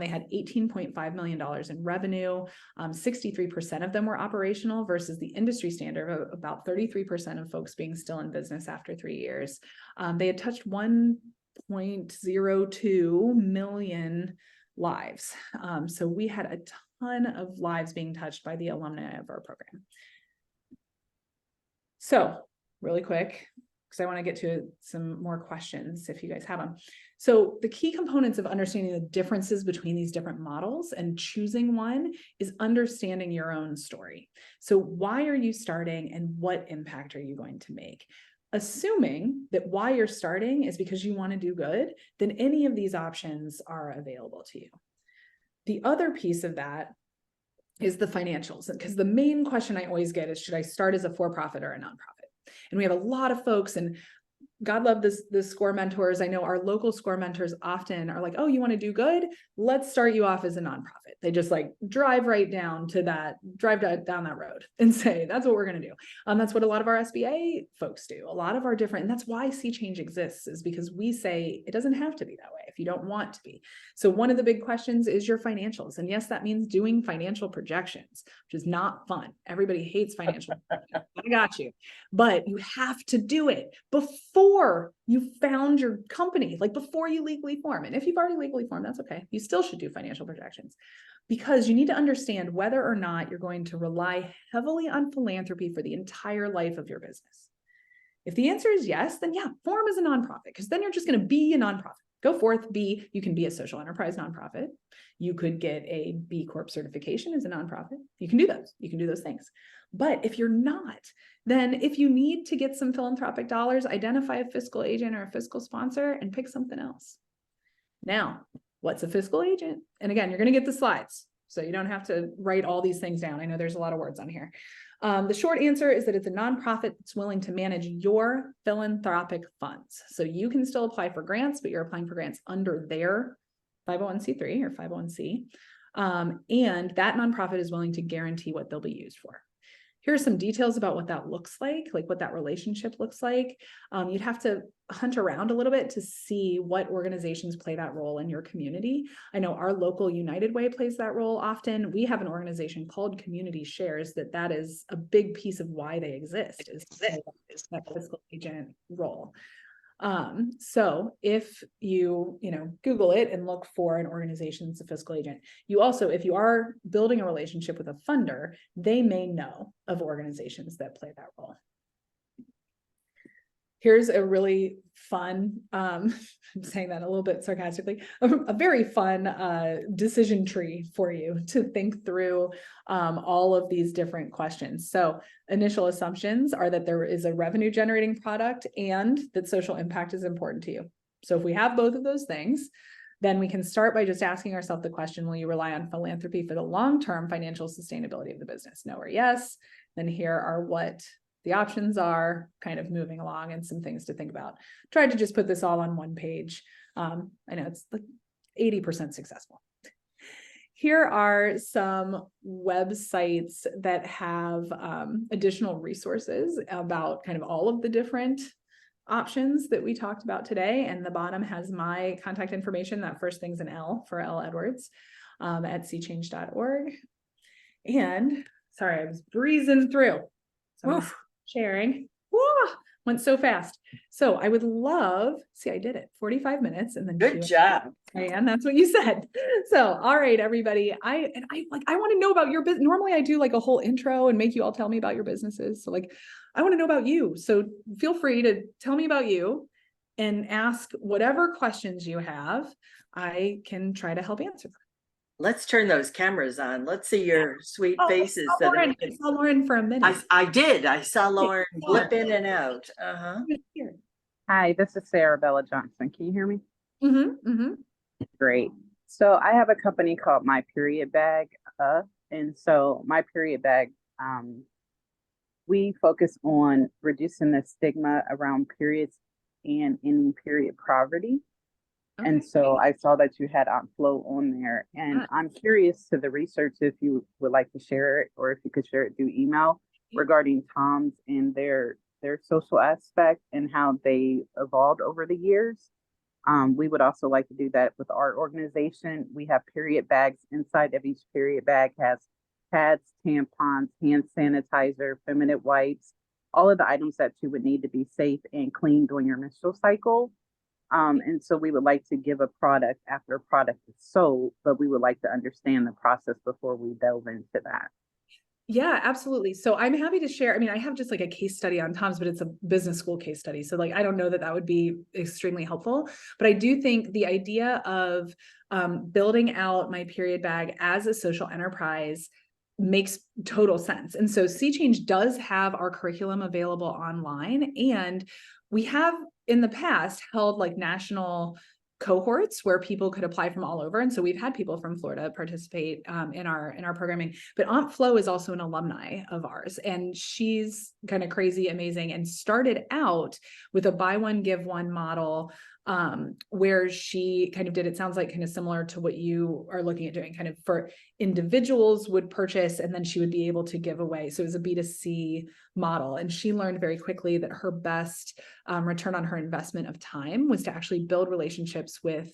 they had $18.5 million in revenue. 63% of them were operational versus the industry standard of about 33% of folks being still in business after 3 years. They had touched 1.02 million lives. So we had a ton of lives being touched by the alumni of our program. So really quick, because I want to get to some more questions if you guys have them. So the key components of understanding the differences between these different models and choosing one is understanding your own story. So why are you starting and what impact are you going to make? Assuming that why you're starting is because you want to do good, then any of these options are available to you. The other piece of that is the financials, because the main question I always get is, should I start as a for-profit or a nonprofit? And we have a lot of folks, and God love the SCORE mentors. I know our local SCORE mentors often are like, oh, you want to do good? Let's start you off as a nonprofit. They just like drive down that road and say, that's what we're going to do. That's what a lot of our SBA folks do. A lot of our different, and that's why Sea Change exists, is because we say it doesn't have to be that way if you don't want to be. So one of the big questions is your financials. And yes, that means doing financial projections, which is not fun. Everybody hates financial. I got you. But you have to do it before you found your company, like before you legally form. And if you've already legally formed, that's okay. You still should do financial projections, because you need to understand whether or not you're going to rely heavily on philanthropy for the entire life of your business. If the answer is yes, then yeah, form as a nonprofit, because then you're just going to be a nonprofit. Go forth, you can be a social enterprise nonprofit. You could get a B Corp certification as a nonprofit. You can do those. You can do those things. But if you're not, then if you need to get some philanthropic dollars, identify a fiscal agent or a fiscal sponsor and pick something else. Now, what's a fiscal agent? And again, you're going to get the slides, so you don't have to write all these things down. I know there's a lot of words on here. The short answer is that it's a nonprofit that's willing to manage your philanthropic funds. So you can still apply for grants, but you're applying for grants under their 501c3 or 501c. And that nonprofit is willing to guarantee what they'll be used for. Here are some details about what that looks like what that relationship looks like. You'd have to hunt around a little bit to see what organizations play that role in your community. I know our local United Way plays that role often. We have an organization called Community Shares that is a big piece of why they exist, is that fiscal agent role. So if you Google it and look for an organization that's a fiscal agent, you also, if you are building a relationship with a funder, they may know of organizations that play that role. Here's a really fun, I'm saying that a little bit sarcastically, a very fun decision tree for you to think through all of these different questions. So initial assumptions are that there is a revenue generating product and that social impact is important to you. So if we have both of those things, then we can start by just asking ourselves the question, will you rely on philanthropy for the long-term financial sustainability of the business? No or yes. Then here are what the options are, kind of moving along, and some things to think about. Tried to just put this all on one page. I know it's like 80% successful. Here are some websites that have additional resources about kind of all of the different options that we talked about today. And the bottom has my contact information. That first thing's an L for L Edwards at seachange.org. And sorry, I was breezing through. So sharing. Whoa, went so fast. So I would love, see, I did it 45 minutes and then
Good job.
And that's what you said. So, all right, everybody. I want to know about your business. Normally I do like a whole intro and make you all tell me about your businesses. So I want to know about you. So feel free to tell me about you and ask whatever questions you have. I can try to help answer them.
Let's turn those cameras on. Let's see your sweet faces.
I saw Lauren for a minute.
I did. I saw Lauren blip in and out.
Hi, this is Sarah Bella Johnson. Can you hear me?
Mm-hmm, mm-hmm.
Great. So I have a company called My Period Bag. And so My Period Bag, we focus on reducing the stigma around periods and ending period poverty. Okay. And so I saw that you had Aunt Flo on there, and I'm curious to the research if you would like to share it, or if you could share it through email regarding TOMS and their social aspect and how they evolved over the years. We would also like to do that with our organization. We have period bags. Inside of each period bag has pads, tampons, hand sanitizer, feminine wipes, all of the items that you would need to be safe and clean during your menstrual cycle. And so we would like to give a product after a product is sold, but we would like to understand the process before we delve into that.
Yeah, absolutely. So I'm happy to share. I mean, I have just like a case study on TOMS, but it's a business school case study. So I don't know that would be extremely helpful, but I do think the idea of building out My Period Bag as a social enterprise makes total sense. And so Sea Change does have our curriculum available online, and we have in the past held like national cohorts where people could apply from all over. And so we've had people from Florida participate in our programming, but Aunt Flo is also an alumni of ours, and she's kind of crazy, amazing, and started out with a buy one, give one model, where she kind of did, it sounds like kind of similar to what you are looking at doing, kind of for individuals would purchase and then she would be able to give away. So it was a B2C model. And she learned very quickly that her best return on her investment of time was to actually build relationships with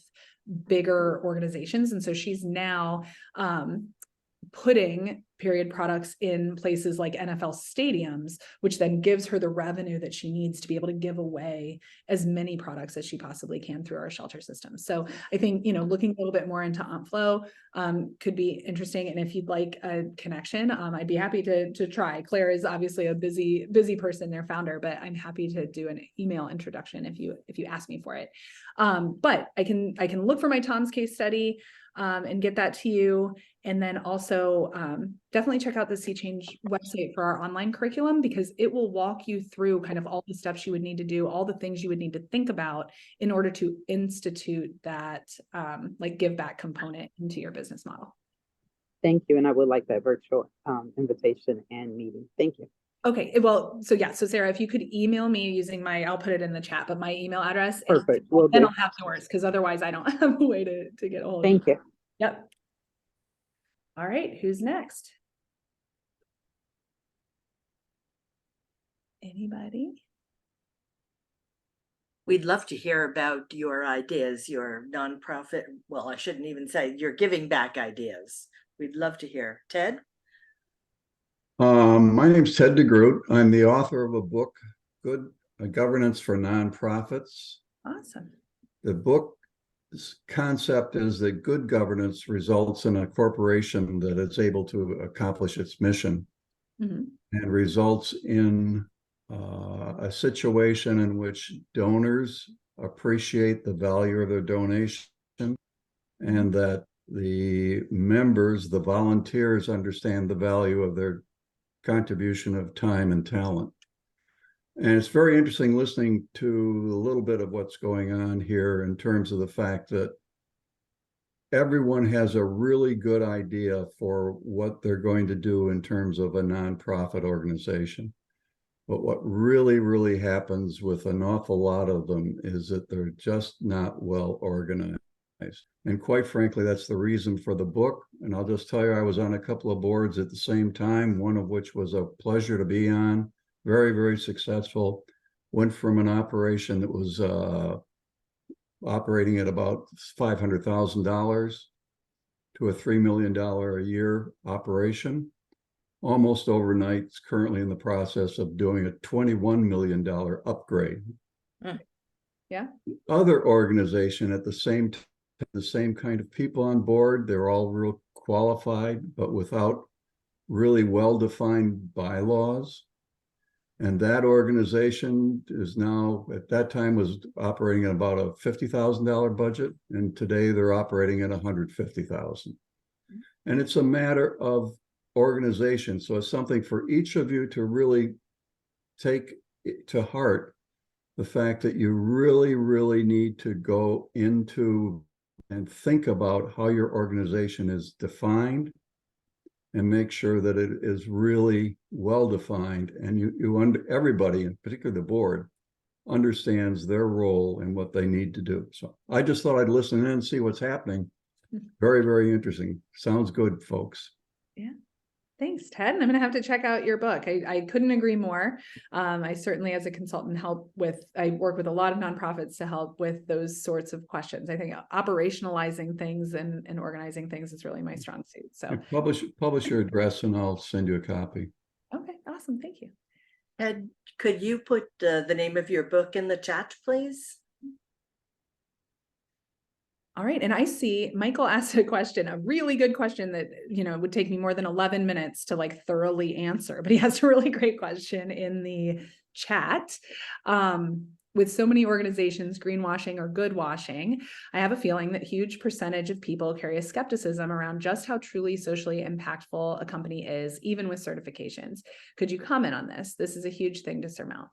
bigger organizations. And so she's now putting period products in places like NFL stadiums, which then gives her the revenue that she needs to be able to give away as many products as she possibly can through our shelter system. So I think, looking a little bit more into Aunt Flo could be interesting. And if you'd like a connection, I'd be happy to try. Claire is obviously a busy person, their founder, but I'm happy to do an email introduction if you ask me for it. But I can look for my Tom's case study and get that to you. And then also definitely check out the Sea Change website for our online curriculum, because it will walk you through kind of all the steps you would need to do, all the things you would need to think about in order to institute that like give back component into your business model.
Thank you. And I would like that virtual invitation and meeting. Thank you.
Okay, well, so Sarah, if you could email me using I'll put it in the chat, but my email address,
Perfect.
Then I'll have yours, because otherwise I don't have a way to get a hold of you.
Thank you.
Yep. All right, who's next? Anybody?
We'd love to hear about your ideas, your nonprofit, well, I shouldn't even say your giving back ideas. We'd love to hear. Ted?
My name's Ted DeGroot. I'm the author of a book, Good Governance for Nonprofits.
Awesome.
The book's concept is that good governance results in a corporation that is able to accomplish its mission, and results in a situation in which donors appreciate the value of their donation, and that the members, the volunteers, understand the value of their contribution of time and talent. And it's very interesting listening to a little bit of what's going on here in terms of the fact that everyone has a really good idea for what they're going to do in terms of a nonprofit organization. But what really, really happens with an awful lot of them is that they're just not well organized. And quite frankly, that's the reason for the book. And I'll just tell you, I was on a couple of boards at the same time, one of which was a pleasure to be on. Very, very successful. Went from an operation that was operating at about $500,000 to a $3 million a year operation. Almost overnight, it's currently in the process of doing a $21 million upgrade.
Yeah.
Other organization at the same time, the same kind of people on board. They're all real qualified, but without really well-defined bylaws. And that organization is now, at that time, was operating at about a $50,000 budget, and today they're operating at $150,000. And it's a matter of organization. So it's something for each of you to really take to heart, the fact that you really, really need to go into and think about how your organization is defined, and make sure that it is really well defined, and everybody, and particularly the board, understands their role and what they need to do. So I just thought I'd listen in and see what's happening. Very, very interesting. Sounds good, folks.
Yeah. Thanks, Ted. And I'm going to have to check out your book. I couldn't agree more. I certainly, as a consultant, I work with a lot of nonprofits to help with those sorts of questions. I think operationalizing things and organizing things is really my strong suit. So
Publish your address and I'll send you a copy.
Okay, awesome. Thank you.
Ed, could you put the name of your book in the chat, please?
All right. And I see Michael asked a question, a really good question that, would take me more than 11 minutes to thoroughly answer, but he has a really great question in the chat. With so many organizations greenwashing or good washing, I have a feeling that huge percentage of people carry a skepticism around just how truly socially impactful a company is, even with certifications. Could you comment on this? This is a huge thing to surmount.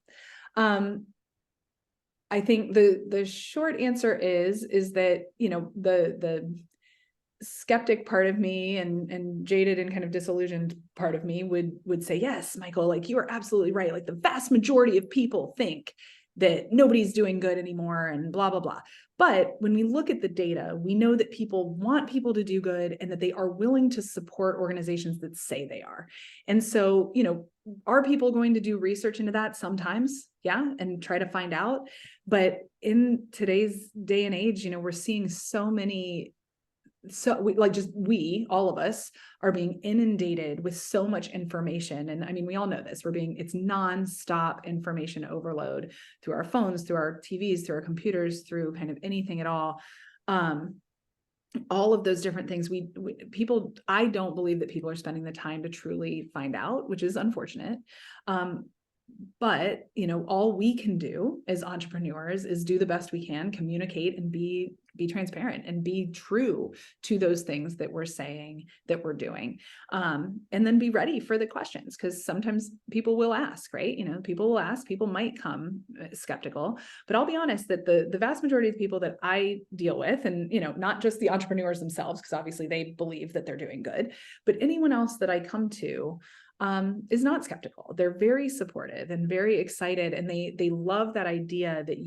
I think the short answer is that, you know, the skeptic part of me and jaded and kind of disillusioned part of me would say, yes, Michael, like you are absolutely right. Like the vast majority of people think that nobody's doing good anymore and blah, blah, blah. But when we look at the data, we know that people want people to do good and that they are willing to support organizations that say they are. And so, you know, are people going to do research into that sometimes? Yeah, and try to find out. But in today's day and age, you know, we're seeing so many, so we all of us are being inundated with so much information. And I mean, we all know this, it's nonstop information overload through our phones, through our TVs, through our computers, through kind of anything at all. All of those different things, people, I don't believe that people are spending the time to truly find out, which is unfortunate. But, you know, all we can do as entrepreneurs is do the best we can, communicate and be transparent and be true to those things that we're saying that we're doing. And then be ready for the questions, because sometimes people will ask, right? You know, people will ask, people might come skeptical, but I'll be honest that the vast majority of people that I deal with, and, you know, not just the entrepreneurs themselves, because obviously they believe that they're doing good, but anyone else that I come to, is not skeptical. They're very supportive and very excited. And they love that idea that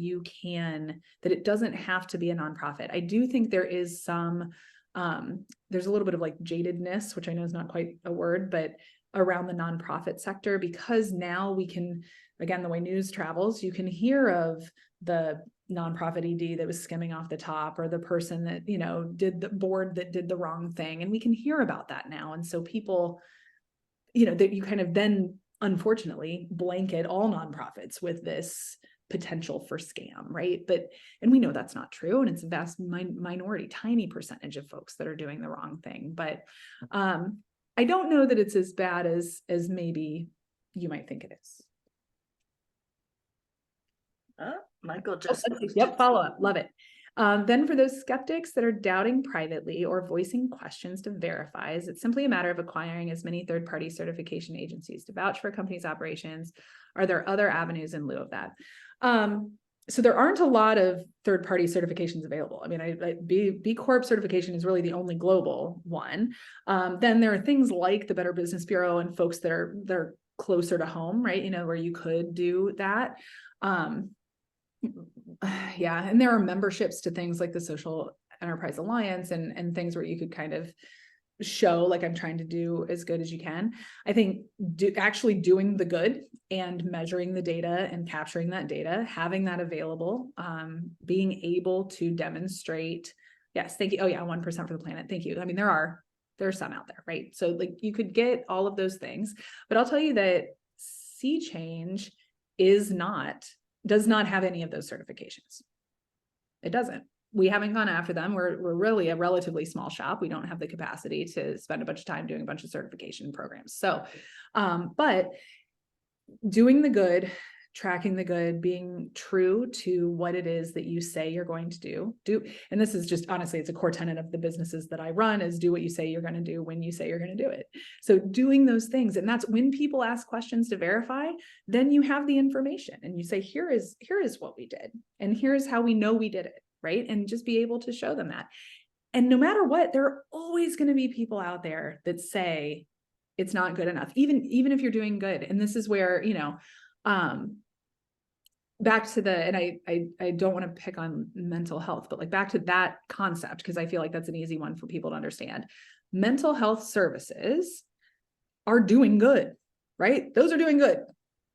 that it doesn't have to be a nonprofit. I do think there is there's a little bit of like jadedness, which I know is not quite a word, but around the nonprofit sector, because now we can, again, the way news travels, you can hear of the nonprofit ED that was skimming off the top, or the person that, you know, did the board that did the wrong thing. And we can hear about that now. And so people, you know, that you kind of then unfortunately blanket all nonprofits with this potential for scam, right? And we know that's not true. And it's a vast minority, tiny percentage of folks that are doing the wrong thing. But I don't know that it's as bad as maybe you might think it is.
Michael just.
Yep, follow up. Love it. Then for those skeptics that are doubting privately or voicing questions to verify, is it simply a matter of acquiring as many third-party certification agencies to vouch for a company's operations? Are there other avenues in lieu of that? So there aren't a lot of third-party certifications available. I mean, B Corp certification is really the only global one. Then there are things like the Better Business Bureau and folks that are closer to home, right? You know, where you could do that. Yeah, and there are memberships to things like the Social Enterprise Alliance and things where you could kind of show like I'm trying to do as good as you can. I think actually doing the good and measuring the data and capturing that data, having that available, being able to demonstrate, yes, thank you. Oh yeah, 1% for the planet. Thank you. I mean, there are some out there, right? So like you could get all of those things, but I'll tell you that Sea Change does not have any of those certifications. It doesn't. We haven't gone after them. We're really a relatively small shop. We don't have the capacity to spend a bunch of time doing a bunch of certification programs. So, but doing the good, tracking the good, being true to what it is that you say you're going to do. And this is just, honestly, it's a core tenet of the businesses that I run, is do what you say you're going to do when you say you're going to do it. So doing those things. And that's when people ask questions to verify, then you have the information and you say, here is what we did. And here's how we know we did it. Right. And just be able to show them that. And no matter what, there are always going to be people out there that say it's not good enough, even if you're doing good. And this is where, you know, back to and I don't want to pick on mental health, but like back to that concept, because I feel like that's an easy one for people to understand. Mental health services are doing good, right? Those are doing good.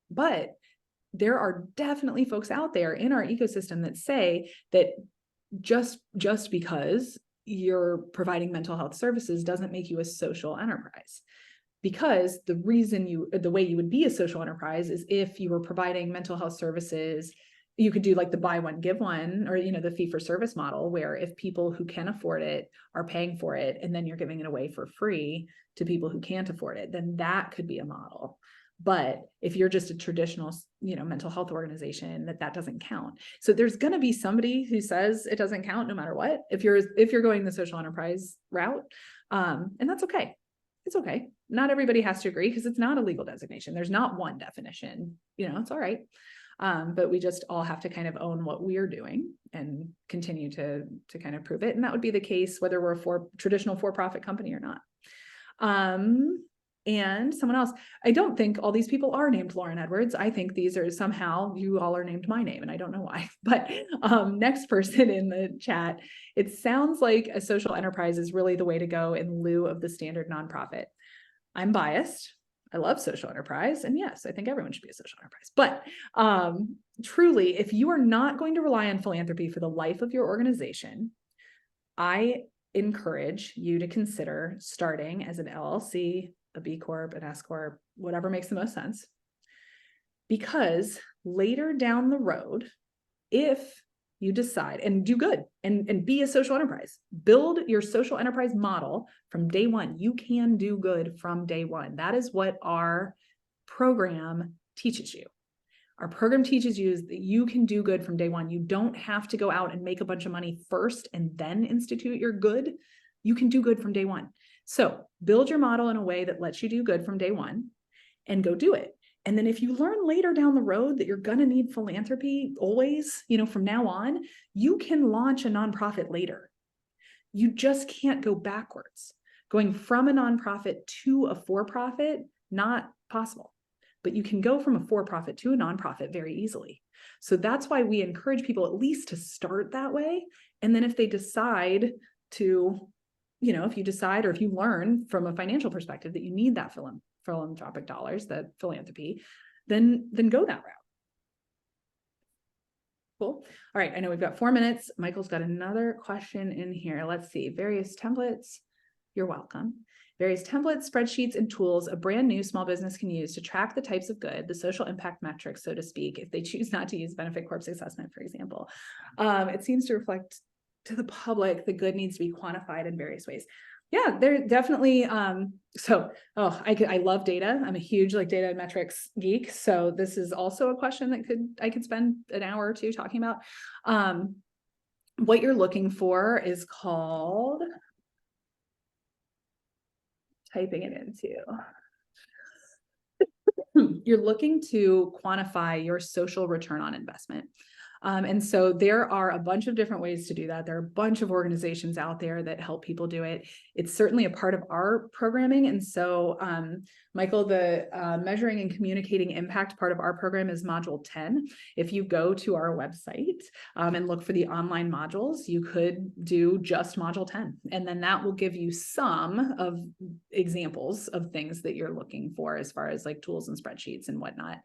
But there are definitely folks out there in our ecosystem that say that just because you're providing mental health services doesn't make you a social enterprise. Because the way you would be a social enterprise is if you were providing mental health services, you could do like the buy one, give one, or, you know, the fee for service model, where if people who can afford it are paying for it, and then you're giving it away for free to people who can't afford it, then that could be a model. But if you're just a traditional, you know, mental health organization, that doesn't count. So there's going to be somebody who says it doesn't count no matter what, if you're going the social enterprise route. And that's okay. It's okay. Not everybody has to agree, because it's not a legal designation. There's not one definition, you know, it's all right. But we just all have to kind of own what we're doing and continue to kind of prove it. And that would be the case whether we're a traditional for-profit company or not. And someone else, I don't think all these people are named Lauren Edwards. I think these are somehow, you all are named my name and I don't know why, but next person in the chat, it sounds like a social enterprise is really the way to go in lieu of the standard nonprofit. I'm biased. I love social enterprise. And yes, I think everyone should be a social enterprise. But truly, if you are not going to rely on philanthropy for the life of your organization, I encourage you to consider starting as an LLC, a B Corp, an S Corp, whatever makes the most sense. Because later down the road, if you decide and do good and be a social enterprise, build your social enterprise model from day one. You can do good from day one. That is what our program teaches you. Our program teaches you is that you can do good from day one. You don't have to go out and make a bunch of money first and then institute your good. You can do good from day one. So build your model in a way that lets you do good from day one and go do it. And then if you learn later down the road that you're going to need philanthropy always, from now on, you can launch a nonprofit later. You just can't go backwards. Going from a nonprofit to a for-profit, not possible. But you can go from a for-profit to a nonprofit very easily. So that's why we encourage people at least to start that way. And then if they decide to, if you decide or if you learn from a financial perspective that you need that philanthropic dollars, that philanthropy, then go that route. Cool. All right. I know we've got 4 minutes. Michael's got another question in here. Let's see. Various templates. You're welcome. Various templates, spreadsheets, and tools a brand new small business can use to track the types of good, the social impact metrics, so to speak, if they choose not to use benefit corpse assessment, for example. It seems to reflect to the public the good needs to be quantified in various ways. Yeah, they're definitely, I love data. I'm a huge data and metrics geek. So this is also a question that I could spend an hour or two talking about. What you're looking for is called, typing it into, you're looking to quantify your social return on investment. And so there are a bunch of different ways to do that. There are a bunch of organizations out there that help people do it. It's certainly a part of our programming. And so, Michael, the measuring and communicating impact part of our program is module 10. If you go to our website and look for the online modules, you could do just module 10. And then that will give you some of examples of things that you're looking for as far as tools and spreadsheets and whatnot.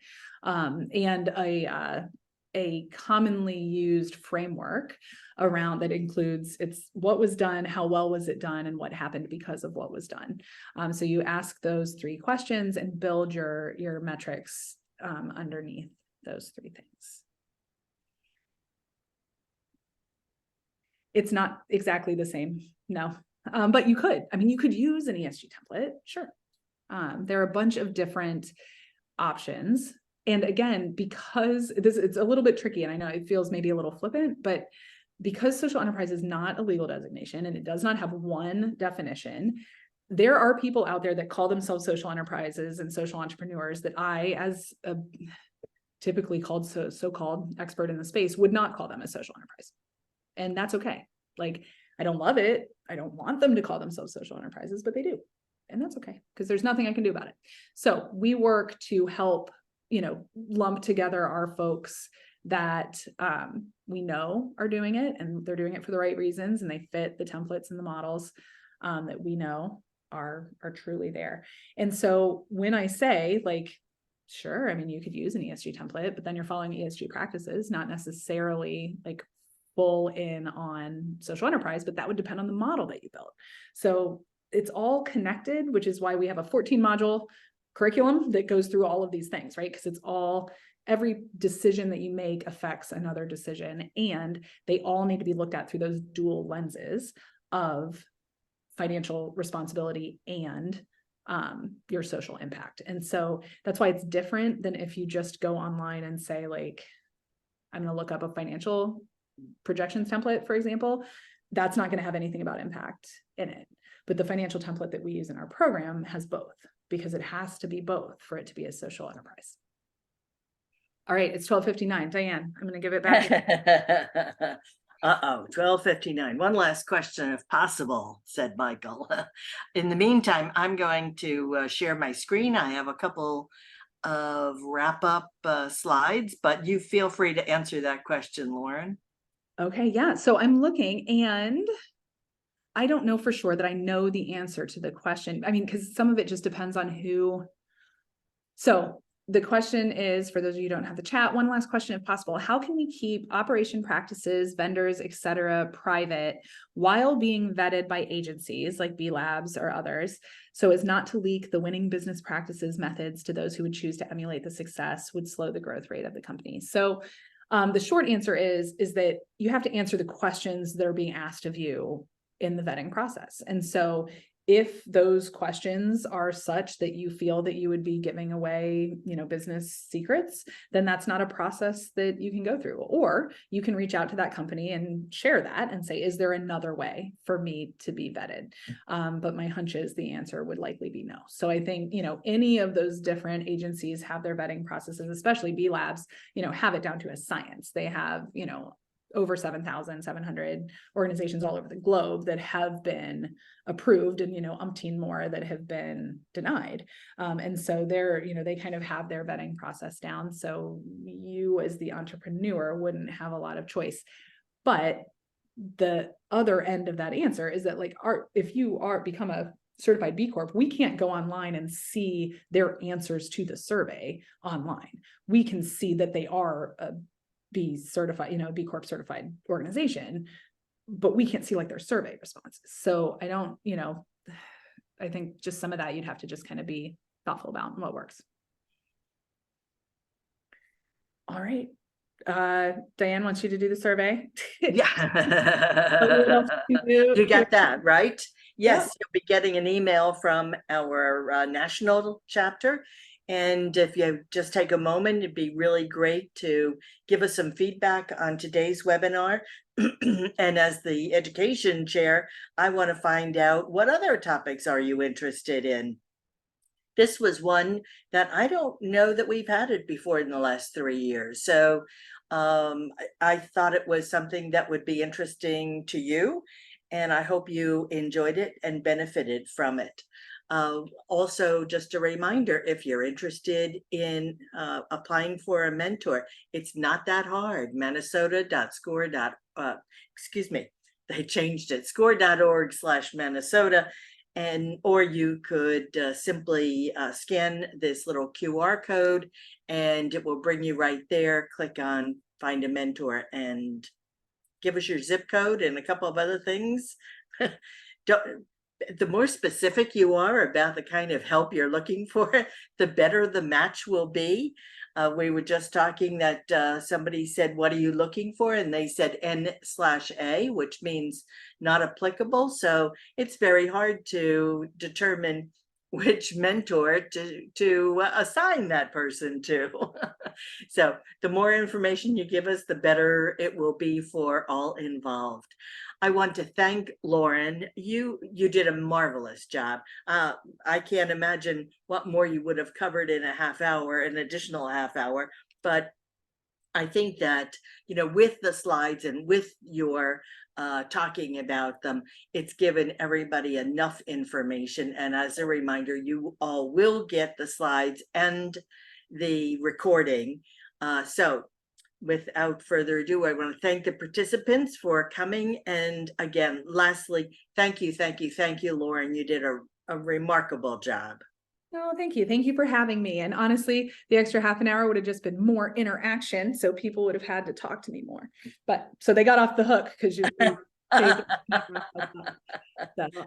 And a commonly used framework around that includes it's what was done, how well was it done, and what happened because of what was done. So you ask those 3 questions and build your metrics underneath those 3 things. It's not exactly the same, no, but you could. You could use an ESG template, sure. There are a bunch of different options. And again, because it's a little bit tricky, and I know it feels maybe a little flippant, but because social enterprise is not a legal designation and it does not have one definition, there are people out there that call themselves social enterprises and social entrepreneurs that I, as a typically called so-called expert in the space, would not call them a social enterprise. And that's okay. I don't love it. I don't want them to call themselves social enterprises, but they do. And that's okay, because there's nothing I can do about it. So we work to help lump together our folks that we know are doing it, and they're doing it for the right reasons, and they fit the templates and the models that we know are truly there. And so when I say sure, you could use an ESG template, but then you're following ESG practices, not necessarily full in on social enterprise, but that would depend on the model that you built. So it's all connected, which is why we have a 14 module curriculum that goes through all of these things, right? Because every decision that you make affects another decision, and they all need to be looked at through those dual lenses of financial responsibility and your social impact. And so that's why it's different than if you just go online and say, I'm going to look up a financial projections template, for example. That's not going to have anything about impact in it. But the financial template that we use in our program has both, because it has to be both for it to be a social enterprise. All right, it's 12:59. Diane, I'm going to give it back.
Uh-oh, 12:59. One last question if possible, said Michael. In the meantime, I'm going to share my screen. I have a couple of wrap-up slides, but you feel free to answer that question, Lauren.
Okay, yeah. So I'm looking and I don't know for sure that I know the answer to the question. I mean, because some of it just depends on who. So the question is, for those of you who don't have the chat, one last question if possible. How can we keep operation practices, vendors, et cetera, private while being vetted by agencies like B Labs or others, so as not to leak the winning business practices methods to those who would choose to emulate the success, would slow the growth rate of the company? So the short answer is that you have to answer the questions that are being asked of you in the vetting process. And so if those questions are such that you feel that you would be giving away, business secrets, then that's not a process that you can go through. Or you can reach out to that company and share that and say, is there another way for me to be vetted? But my hunch is the answer would likely be no. So I think, any of those different agencies have their vetting processes, especially B Labs, have it down to a science. They have, over 7,700 organizations all over the globe that have been approved, and umpteen more that have been denied. And so they kind of have their vetting process down. So you as the entrepreneur wouldn't have a lot of choice. But the other end of that answer is that if you become a certified B Corp, we can't go online and see their answers to the survey online. We can see that they are a B certified, B Corp certified organization, but we can't see their survey responses. So I don't, I think just some of that you'd have to just kind of be thoughtful about and what works. All right. Diane wants you to do the survey.
Yeah. You got that, right? Yes,
Yep.
you'll be getting an email from our national chapter. And if you just take a moment, it'd be really great to give us some feedback on today's webinar. And as the education chair, I want to find out, what other topics are you interested in? This was one that I don't know that we've had it before in the last 3 years. So I thought it was something that would be interesting to you, and I hope you enjoyed it and benefited from it. Also, just a reminder, if you're interested in applying for a mentor, it's not that hard. Minnesota.score. They changed it, score.org/Minnesota. Or you could simply scan this little QR code and it will bring you right there. Click on find a mentor and give us your zip code and a couple of other things. The more specific you are about the kind of help you're looking for, the better the match will be. We were just talking that somebody said, what are you looking for? And they said N/A, which means not applicable. So it's very hard to determine which mentor to assign that person to. So the more information you give us, the better it will be for all involved. I want to thank Lauren. You did a marvelous job. I can't imagine what more you would have covered in a half hour, an additional half hour, but I think that, with the slides and with your talking about them, it's given everybody enough information. And as a reminder, you all will get the slides and the recording. So without further ado, I want to thank the participants for coming. And again, lastly, thank you, Lauren. You did a remarkable job.
No, thank you. Thank you for having me. And honestly, the extra half an hour would have just been more interaction. So people would have had to talk to me more. But so they got off the hook because you. So,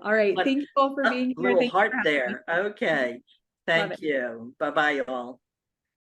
all right. Thank you all for being here.
Little
Thank
heart
you
there. Okay. Thank you. Bye-bye, all.